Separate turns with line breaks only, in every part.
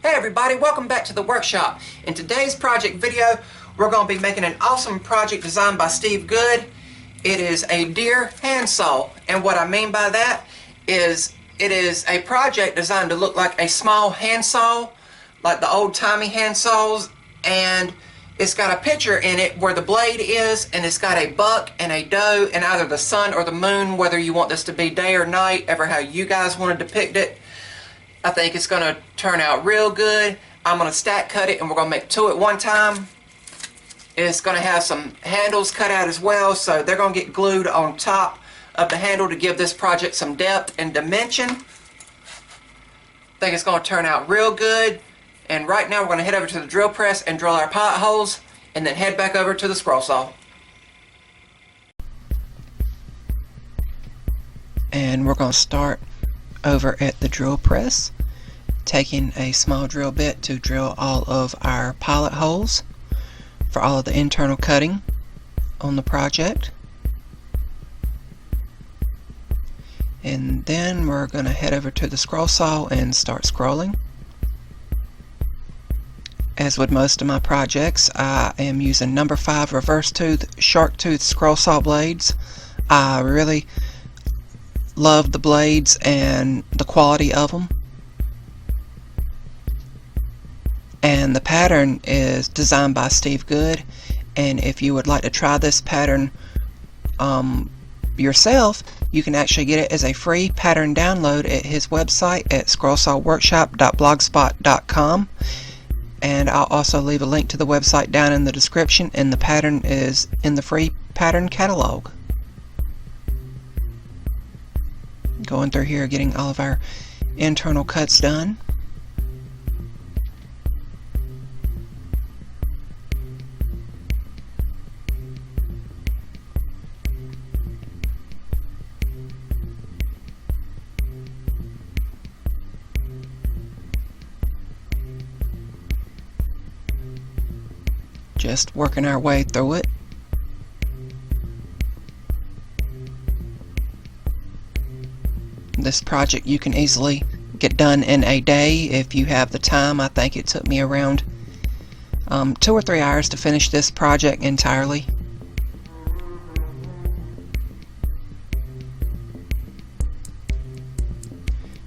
Hey everybody, welcome back to the workshop. In today's project video, we're going to be making an awesome project designed by Steve Good. It is a deer handsaw, and what I mean by that is it is a project designed to look like a small handsaw, like the old-timey handsaws, and it's got a picture in it where the blade is, and it's got a buck and a doe and either the sun or the moon, whether you want this to be day or night, ever how you guys want to depict it. I think it's going to turn out real good. I'm going to stack cut it, and we're going to make two at one time. It's going to have some handles cut out as well, so they're going to get glued on top of the handle to give this project some depth and dimension. I think it's going to turn out real good. And right now we're going to head over to the drill press and drill our pilot holes, and then head back over to the scroll saw. And we're going to start over at the drill press, taking a small drill bit to drill all of our pilot holes for all of the internal cutting on the project. And then we're going to head over to the scroll saw and start scrolling. As with most of my projects, I am using number 5 reverse tooth shark tooth scroll saw blades. I really love the blades and the quality of them, and the pattern is designed by Steve Good. And if you would like to try this pattern yourself, you can actually get it as a free pattern download at his website at scrollsawworkshop.blogspot.com, and I'll also leave a link to the website down in the description, and the pattern is in the free pattern catalog. Going through here, getting all of our internal cuts done. Just working our way through it. This project you can easily get done in a day if you have the time. I think it took me around 2 or 3 hours to finish this project entirely.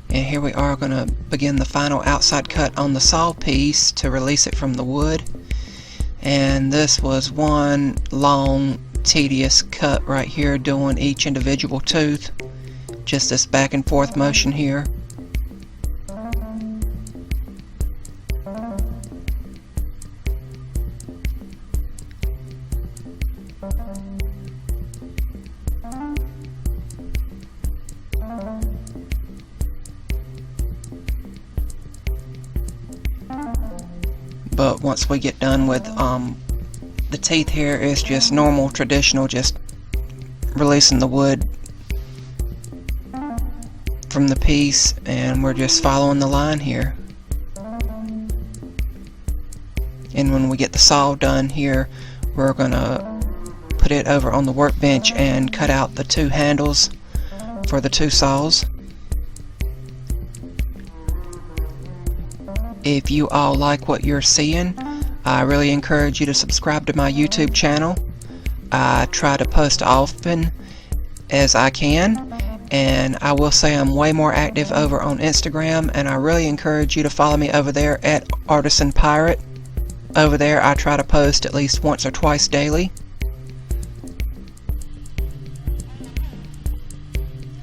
And here we are going to begin the final outside cut on the saw piece to release it from the wood. And this was one long tedious cut right here, doing each individual tooth. Just this back and forth motion here. But once we get done with the teeth here, it's just normal, traditional, just releasing the wood from the piece, and we're just following the line here. And when we get the saw done here, we're gonna put it over on the workbench and cut out the 2 handles for the 2 saws. If you all like what you're seeing, I really encourage you to subscribe to my YouTube channel. I try to post often as I can, and I will say I'm way more active over on Instagram, and I really encourage you to follow me over there at Artisan Pirate. Over there I try to post at least once or twice daily.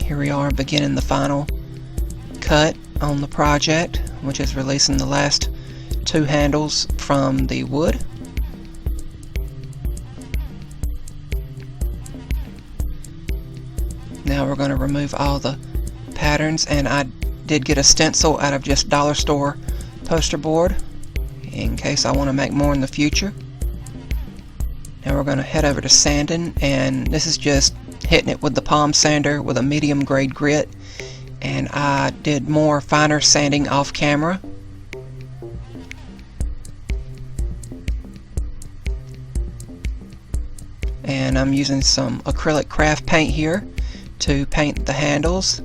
Here we are beginning the final cut on the project, which is releasing the last 2 handles from the wood. Now we're going to remove all the patterns, and I did get a stencil out of just dollar store poster board in case I want to make more in the future. Now we're going to head over to sanding, and this is just hitting it with the palm sander with a medium grade grit, and I did more finer sanding off camera. And I'm using some acrylic craft paint here to paint the handles.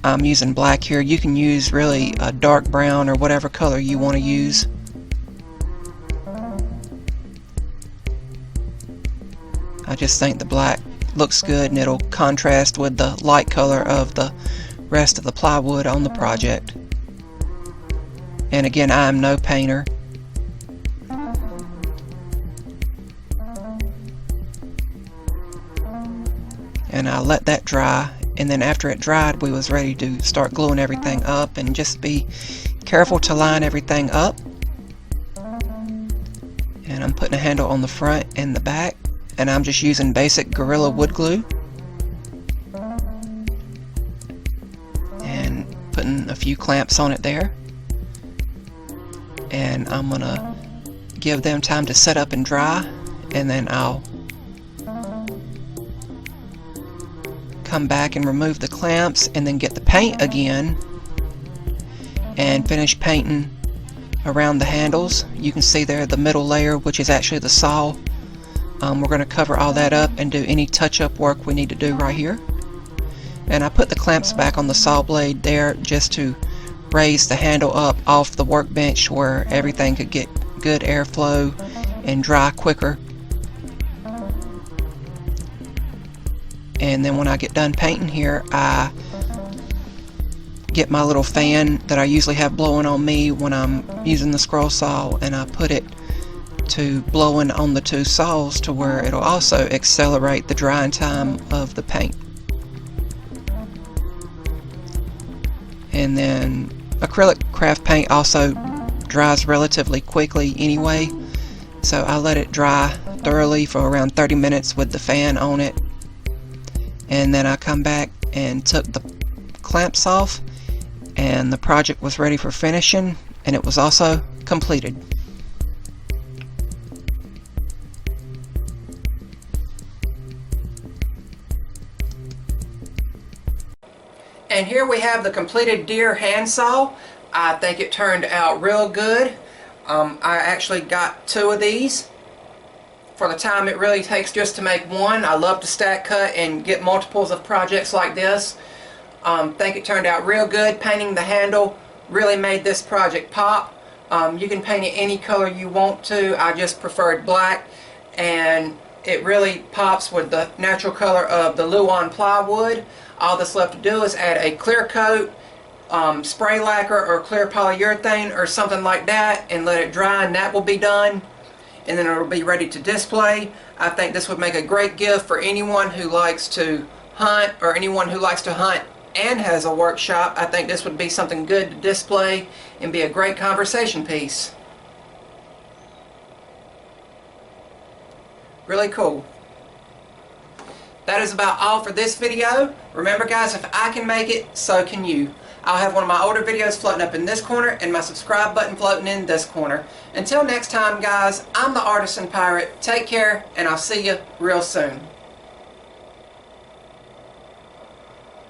I'm using black here. You can use really a dark brown or whatever color you want to use. I just think the black looks good and it'll contrast with the light color of the rest of the plywood on the project. And again, I am no painter. And I let that dry, and then after it dried we was ready to start gluing everything up, and just be careful to line everything up. And I'm putting a handle on the front and the back, and I'm just using basic Gorilla wood glue and putting a few clamps on it there, and I'm gonna give them time to set up and dry, and then I'll come back and remove the clamps and then get the paint again and finish painting around the handles. You can see there the middle layer, which is actually the saw. We're going to cover all that up and do any touch-up work we need to do right here. And I put the clamps back on the saw blade there just to raise the handle up off the workbench where everything could get good airflow and dry quicker. And then when I get done painting here, I get my little fan that I usually have blowing on me when I'm using the scroll saw, and I put it to blowing on the two saws to where it'll also accelerate the drying time of the paint. And then acrylic craft paint also dries relatively quickly anyway, so I let it dry thoroughly for around 30 minutes with the fan on it. And then I come back and took the clamps off, and the project was ready for finishing, and it was also completed. And here we have the completed deer handsaw. I think it turned out real good. I actually got 2 of these. For the time it really takes just to make one. I love to stack cut and get multiples of projects like this. Think it turned out real good. Painting the handle really made this project pop. You can paint it any color you want to. I just preferred black, and it really pops with the natural color of the Luan Plywood. All that's left to do is add a clear coat, spray lacquer or clear polyurethane or something like that, and let it dry, and that will be done. And then it'll be ready to display. I think this would make a great gift for anyone who likes to hunt, or anyone who likes to hunt and has a workshop. I think this would be something good to display and be a great conversation piece. Really cool. That is about all for this video. Remember guys, if I can make it, so can you. I'll have one of my older videos floating up in this corner and my subscribe button floating in this corner. Until next time guys, I'm the Artisan Pirate. Take care, and I'll see you real soon.